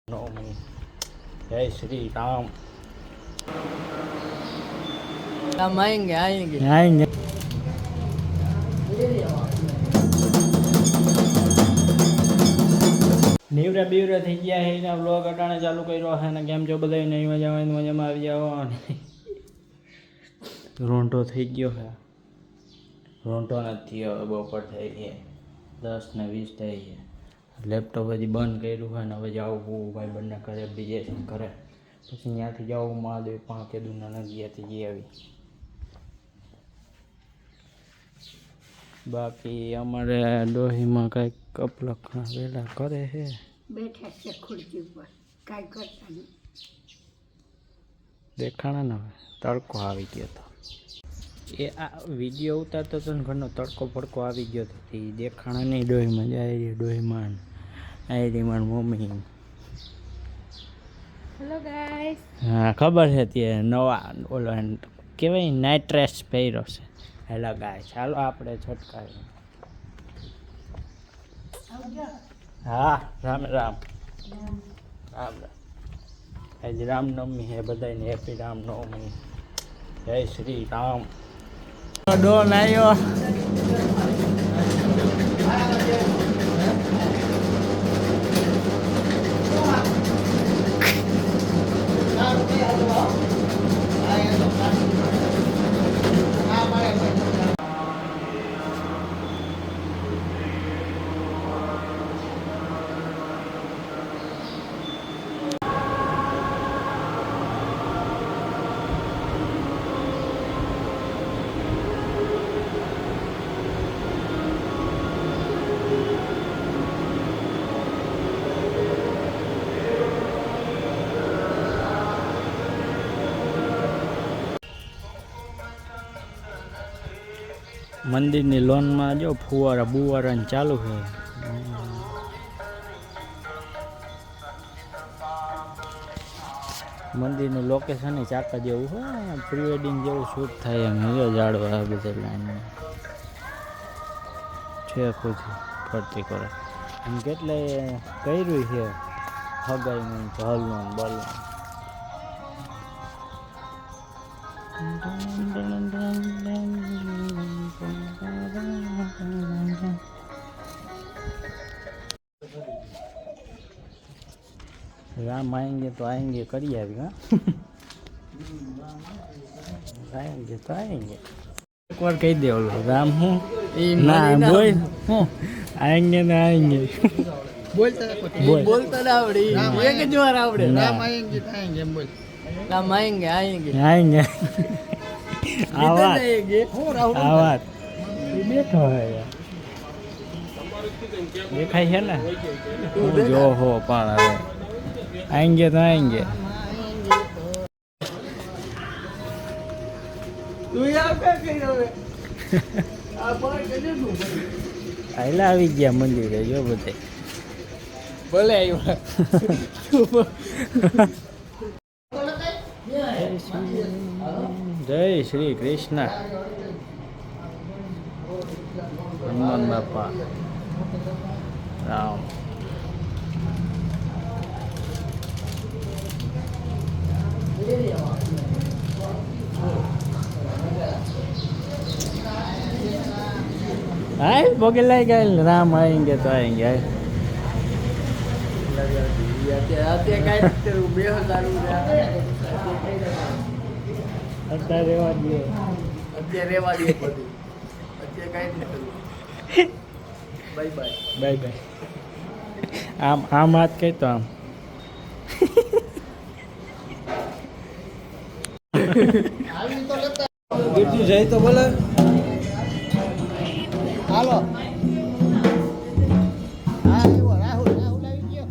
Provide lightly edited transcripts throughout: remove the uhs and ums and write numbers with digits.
નવમી જય શ્રી રામ हम आएंगे आएंगे આएંગે નીવરા બીવરા થઈ ગયા છે એના બ્લોગ અટાણે ચાલુ કર્યો છે અને કેમ છો બધા નહીં મજામાં આવી જાઓ અને રોંઢો થઈ ગયો છે રોંઢો નથી હવે બપોર થઈ છે 10 ને 20 થઈ છે લેપટોપ હજી બંધ કર્યું છે ને હવે જાઉં ભાઈ બંને ઘરે બીજે ઘરે પછી ત્યાંથી જાઉં મહાદેવ પણ કેદુના નદીયાથી જઈ આવી બાકી અમારે ડોહીમાં કંઈક કપલખણા વેલા કરે છે બેઠા છે ખુરશી ઉપર કાંઈ કરતા નહીં દેખાણા ને હવે તડકો આવી ગયો હતો એ આ વિડીયો ઉતારતો હતો ને ઘરનો તડકો ફડકો આવી ગયો હતો એ દેખાણા નહીં ડોહીમાં જાય ડોહીમાં આયરીમાં મમ્મી હેલો ગાઈસ હા ખબર છે તે નવા ઓલો કહેવાય નાઇટ ડ્રેસ પહેર્યો છે હેલો ગાય ચાલો આપણે છટકાવી હા રામ રામ રામ રામ આજ રામનવમી હે બધાને હેપી રામનવમી જય શ્રી રામ ડોન આવ્યો મંદિરની લોનમાં જો ફુવારા બુવારા ચાલુ છે મંદિરનું લોકેશન ચાકા જેવું હોય પ્રી વેડિંગ જેવું શૂટ થાય એમ જો જાડવા બધા લાઈન છે ખુશી ફરતી કરે એમ કેટલે કર્યું છે હગાઈનું હલનું બલનું राम आएंगे तो आएंगे करिए अभी हाँ आएंगे तो आएंगे एक बार कह दे राम हूँ ना बोल हूँ आएंगे ना आएंगे बोलता ना आवड़े एक जो आवड़े રામ આएंगे તો આएंगे એમ બોલ हम आएंगे आएंगे आएंगे आवाज आएंगे आवाज बैठो है यार દેખાય છે ને હું જો હો પણ હવે આएंगे तो आएंगे तू यहाँ क्या कह रहे आप આયલા આવી ગયા મંદિરે જો બધે बोले आयो જય શ્રી કૃષ્ણ હનુમાન બાપા રામ हाय बोगे लाई गए राम आएंगे तो आएंगे आते काय तेरू 2000 અત્યારે રેવા દે અત્યારે રેવા દે બધું અત્યારે કાઈ જ નથી બાય બાય બાય બાય આમ આમ વાત કહી તો આમ બીજું જાય તો બોલે હાલો હા આવ્યો રાહુલ રાહુલ આવી ગયો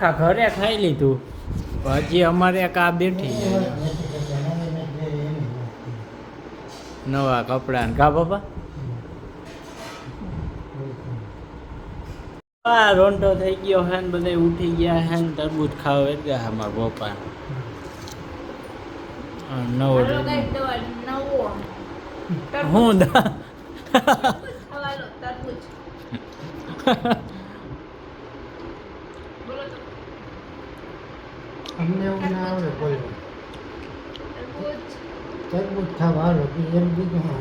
આખા ઘરે ખાઈ લીધું હજી અમારે એક આ બેઠી છે નવા કપડા કા બાપા આ રોંઢો થઈ ગયો હે ને બધા ઉઠી ગયા હે ને તરબૂચ ખાવા એટલે અમારા પપ્પા નવો હું અમને એવું ના આવડે કોઈ તરબૂચ ખાવા હાલો કે એમ બીજું હા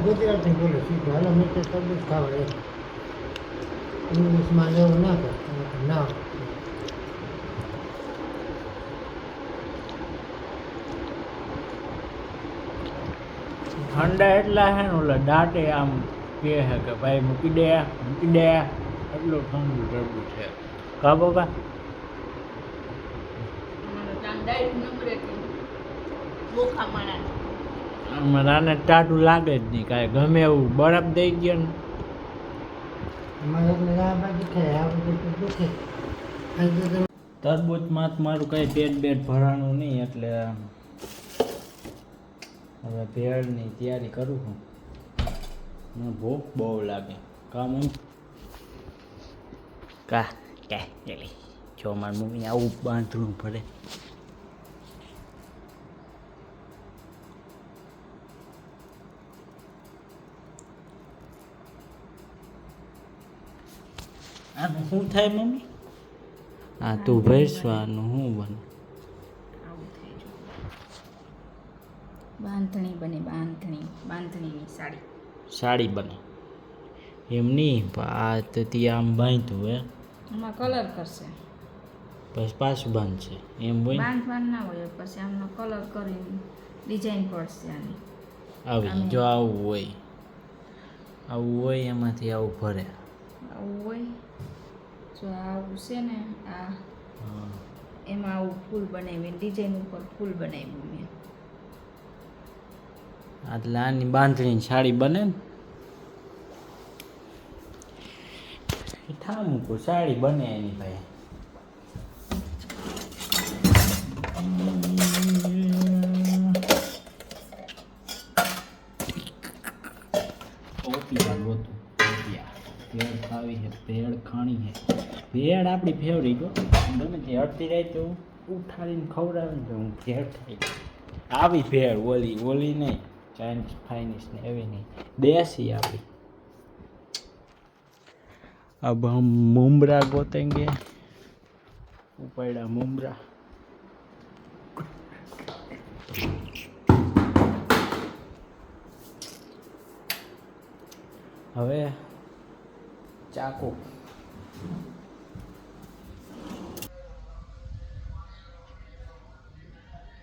ગુજરાતી બોલે સીધું હાલો મીઠે તરબૂચ ખાવા એમ ઇંગ્લિશમાં એવું ના કર ના ઠંડા એટલા હે ને ઓલા દાંતે આમ કહે છે કે ભાઈ મૂકી દે એટલું ઠંડુ તરબૂચ છે કા બાપા મારાને ટાટું લાગે જ નહીં કાંઈ ગમે એવું બરફ દઈ ગયો ને અમારે એટલે આ બાજુ ખાય આ બધું તો દુખે તરબૂચમાં તો મારું કંઈ પેટ ભરાણું નહીં એટલે હવે ભેળની તૈયારી કરું છું મને ભૂખ બહુ લાગે કામ કા પેલી જો મારી મમ્મી આવું બાંધવું પડે આનું શું થાય મમ્મી હા તું ભેસવાનું શું બને બાંધણી બને બાંધણીની સાડી સાડી બને એમ નહીં આ તો ત્યાં આમ બાંધ્યું હે એમાં કલર કરશે પછી પાછું બાંધશે એમ હોય બાંધવાનું ના હોય પછી આમનો કલર કરીને ડિઝાઇન પડશે આની આવી જો આવું હોય એમાંથી આવું ભરે આવું હોય જો આવું છે ને આ હા એમાં આવું ફૂલ બનાવી ડિઝાઇન ઉપર ફૂલ બનાવ્યું મેં એટલે આની બાંધણીની સાડી બને ને ઠા મૂકું સાડી બને એની ભાઈ ભેળ ખાવી છે ભેળ ખાણી છે ભેળ આપણી ફેવરિટ ગમે તે અડધી રાત તો ઉઠાડીને ખવડાવે ને તો હું ભેળ ખાઈ આવી ભેળ ઓલી નહીં ચાઇનીઝ ફાઇનીઝ ને એવી નહીં દેશી આપણી अब हम मुमरा गोतेंगे उपाड़ा मुमरा હવે ચાકુ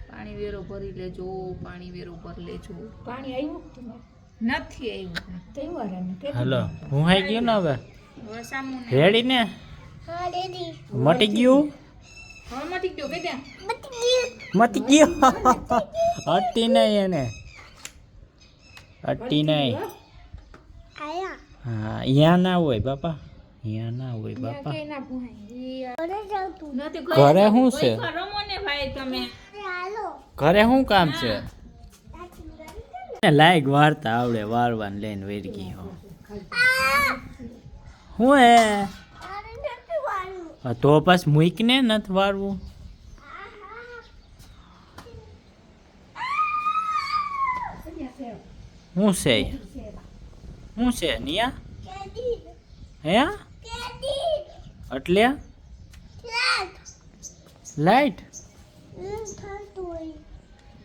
પાણી વેરો ભરી લેજો પાણી વેરો ભરી લેજો પાણી આવ્યું કે નથી આવ્યું તહેવારને કે હેલો હું હાઈ ગયો ને હવે હવે સામું રેડી ને મટી ગયું હવે મટી ગયો કે ત્યાં મટી ગયો અટી નહીં એને અટી નહીં હા અહીંયા ના હોય બાપા અહીંયા ના હોય બાપા કે ના ભૂહાય નથી ઘરે શું છે રમો ને ભાઈ તમે ઘરે શું કામ છે લાયક વાર્તા આવડે વારવાને લઈને વેરગી હો હું હે તો બસ મૂકને નથી વારવું શું છે નિયા હે એટલે લાઈટ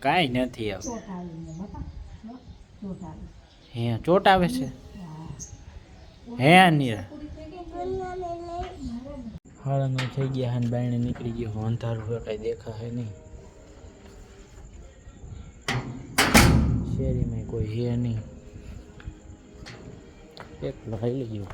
કાંઈ નથી હવે હે ચોટ આવે છે હે નીરા હાળનો થઈ ગયા હાન બાયણે નીકળી ગયો અંધારું હોય કાંઈ દેખાય નહીં શેરીમાં કોઈ હે નહીં એક લઈ ગયું